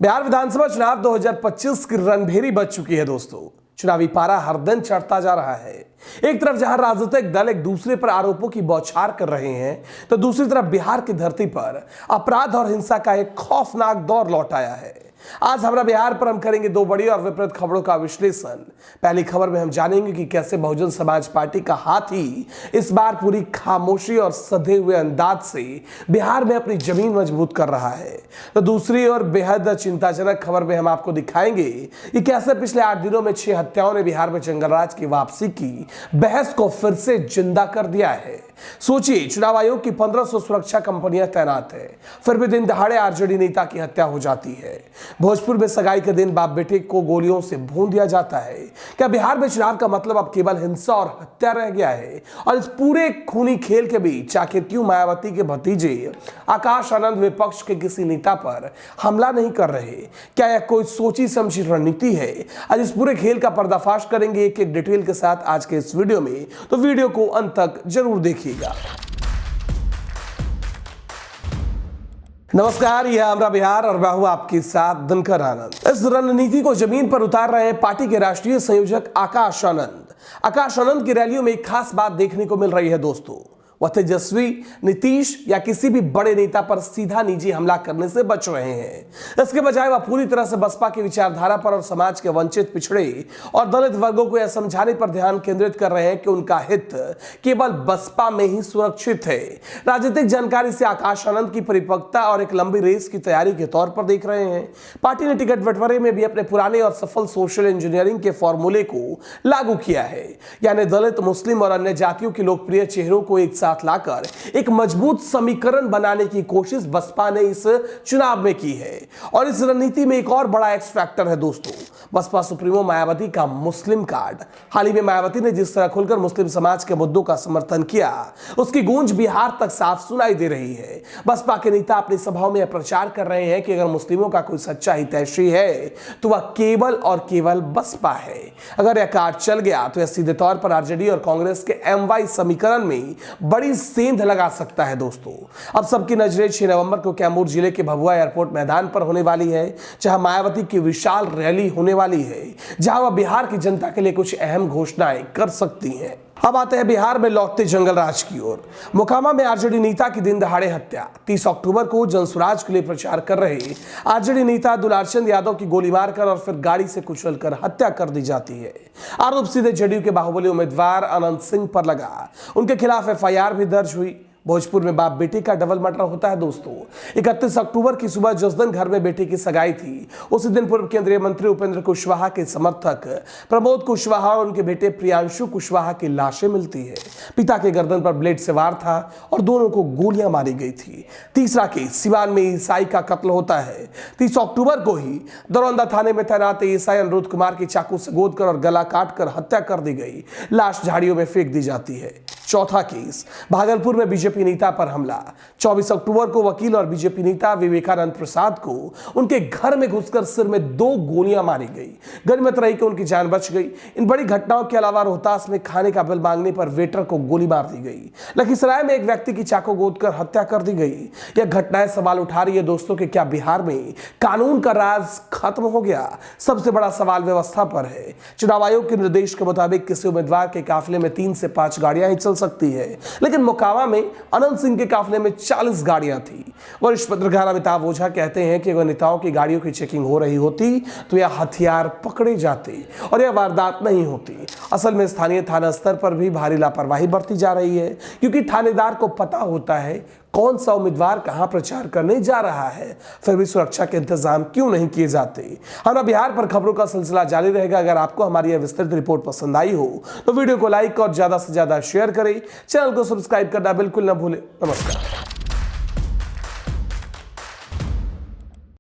बिहार विधानसभा चुनाव 2025 की रणभेरी बज चुकी है दोस्तों। चुनावी पारा हर दिन चढ़ता जा रहा है। एक तरफ जहां राजनीतिक दल एक दूसरे पर आरोपों की बौछार कर रहे हैं, तो दूसरी तरफ बिहार की धरती पर अपराध और हिंसा का एक खौफनाक दौर लौट आया है। आज हमारा बिहार पर हम करेंगे दो बड़ी और विपरीत खबरों का विश्लेषण। पहली खबर में हम जानेंगे कि कैसे बहुजन समाज पार्टी का हाथी इस बार पूरी खामोशी और सधे हुए अंदाज से बिहार में अपनी जमीन मजबूत कर रहा है। तो दूसरी और बेहद चिंताजनक खबर में हम आपको दिखाएंगे कि कैसे पिछले 8 दिनों में 6 हत्याओं ने बिहार में जंगलराज की वापसी की बहस को फिर से जिंदा कर दिया है। सोचिए, चुनाव आयोग की 1500 सुरक्षा कंपनियां तैनात है, फिर भी दिन दहाड़े आरजेडी नेता की हत्या हो जाती है। भोजपुर में सगाई के दिन बाप बेटे को गोलियों से भून दिया जाता है। क्या बिहार में चुनाव का मतलब अब केवल हिंसा और हत्या रह गया है? और इस पूरे खूनी खेल के बीच आखिर क्यों मायावती के भतीजे आकाश आनंद विपक्ष के किसी नेता पर हमला नहीं कर रहे? क्या यह कोई सोची समझी रणनीति है? आज इस पूरे खेल का पर्दाफाश करेंगे एक एक डिटेल के साथ आज के इस वीडियो में, तो वीडियो को अंत तक जरूर देखिए। नमस्कार, यह हमारा बिहार और मैं हूं आपके साथ दिनकर आनंद। इस रणनीति को जमीन पर उतार रहे हैं पार्टी के राष्ट्रीय संयोजक आकाश आनंद। आकाश आनंद की रैलियों में एक खास बात देखने को मिल रही है दोस्तों। वह तेजस्वी, नीतीश या किसी भी बड़े नेता पर सीधा निजी हमला करने से बच रहे हैं। इसके बजाय वह पूरी तरह से बसपा की विचारधारा पर और समाज के वंचित, पिछड़े और दलित वर्गों को यह समझाने पर ध्यान केंद्रित कर रहे हैं कि उनका हित केवल बसपा में ही सुरक्षित है। राजनीतिक जानकारी से आकाश आनंद की परिपक्वता और एक लंबी रेस की तैयारी के तौर पर देख रहे हैं। पार्टी ने टिकट बंटवारे में भी अपने पुराने और सफल सोशल इंजीनियरिंग के फॉर्मूले को लागू किया है, यानी दलित, मुस्लिम और अन्य जातियों के लोकप्रिय चेहरों को एक लाकर एक मजबूत समीकरण बनाने की कोशिश बसपा ने इस चुनाव में की है। और इस रणनीति में एक और बड़ा एक्स फैक्टर है दोस्तों, बसपा सुप्रीमो मायावती का मुस्लिम कार्ड। हाल ही में मायावती ने जिस तरह खुलकर मुस्लिम समाज के मुद्दों का समर्थन किया, उसकी गूंज बिहार तक साफ सुनाई दे रही है। बसपा के नेता अपनी सभाओं में प्रचार कर रहे हैं कि अगर मुस्लिमों का कोई सच्चा हितैषी है तो वह केवल और केवल बसपा है। अगर यह कार्ड चल गया तो यह सीधे तौर पर आरजेडी और कांग्रेस के एमवाई समीकरण में बड़ी सेंध लगा सकता है दोस्तों। अब सबकी नजरें 6 नवंबर को कैमूर जिले के भभुआ एयरपोर्ट मैदान पर होने वाली है, जहां मायावती की विशाल रैली होने वाली है, जहां वह बिहार की जनता के लिए कुछ अहम घोषणाएं कर सकती हैं। अब आते हैं बिहार में लौटते जंगलराज की ओर। मोकामा में आरजेडी नेता की दिन दहाड़े हत्या। 30 अक्टूबर को जनसुराज के लिए प्रचार कर रहे आरजेडी नेता दुलारचंद यादव की गोली मारकर और फिर गाड़ी से कुचलकर हत्या कर दी जाती है। आरोप सीधे जेडीयू के बाहुबली उम्मीदवार अनंत सिंह पर लगा। उनके खिलाफ एफआईआर भी दर्ज हुई। भोजपुर में बाप बेटे का डबल मर्डर होता है दोस्तों। 31 अक्टूबर की सुबह जिस दिन घर में बेटे की सगाई थी, उसी दिन पूर्व केंद्रीय मंत्री उपेंद्र कुशवाहा के समर्थक प्रमोद कुशवाहा और उनके बेटे प्रियांशु कुशवाहा की लाशें मिलती है। पिता के गर्दन पर ब्लेड से वार था और दोनों को गोलियां मारी गई थी। तीसरा केस सिवान में ईसाई का कत्ल होता है। 30 अक्टूबर को ही दरौंदा थाने में तैनात ईसाई अनिरुद्ध कुमार की चाकू से गोदकर और गला काटकर हत्या कर दी गई। लाश झाड़ियों में फेंक दी जाती है। चौथा केस भागलपुर में बीजेपी नेता पर हमला। 24 अक्टूबर को वकील और बीजेपी नेता विवेकानंद प्रसाद को उनके घर में घुसकर सिर में 2 गोलियां मारी गई। गनीमत रही कि उनकी जान बच गई। इन बड़ी घटनाओं के अलावा रोहतास में खाने का बिल मांगने पर वेटर को गोली मार दी गई। लखीसराय में एक व्यक्ति की चाकू गोदकर हत्या कर दी गई। यह घटनाएं सवाल उठा रही है दोस्तों कि क्या बिहार में कानून का राज खत्म हो गया? सबसे बड़ा सवाल व्यवस्था पर है। चुनाव आयोग के निर्देश के मुताबिक किसी उम्मीदवार के काफिले में 3 से 5 गाड़ियां ही चल सकती है, लेकिन मोकामा में अनंत सिंह के काफिले में 40 गाड़ियां थी। वरिष्ठ पत्रकार अमिताभ ओझा कहते हैं कि अगर नेताओं की गाड़ियों की चेकिंग हो रही होती तो यह हथियार पकड़े जाते और यह वारदात नहीं होती। असल में स्थानीय थाना स्तर पर भी भारी लापरवाही बरती जा रही है, क्योंकि थानेदार को पता होता है कौन सा उम्मीदवार कहां प्रचार करने जा रहा है, फिर भी सुरक्षा के इंतजाम क्यों नहीं किए जाते। हमारा बिहार पर खबरों का सिलसिला जारी रहेगा। अगर आपको हमारी यह विस्तृत रिपोर्ट पसंद आई हो तो वीडियो को लाइक और ज्यादा से ज्यादा शेयर करें। चैनल को सब्सक्राइब करना बिल्कुल न भूलें। नमस्कार।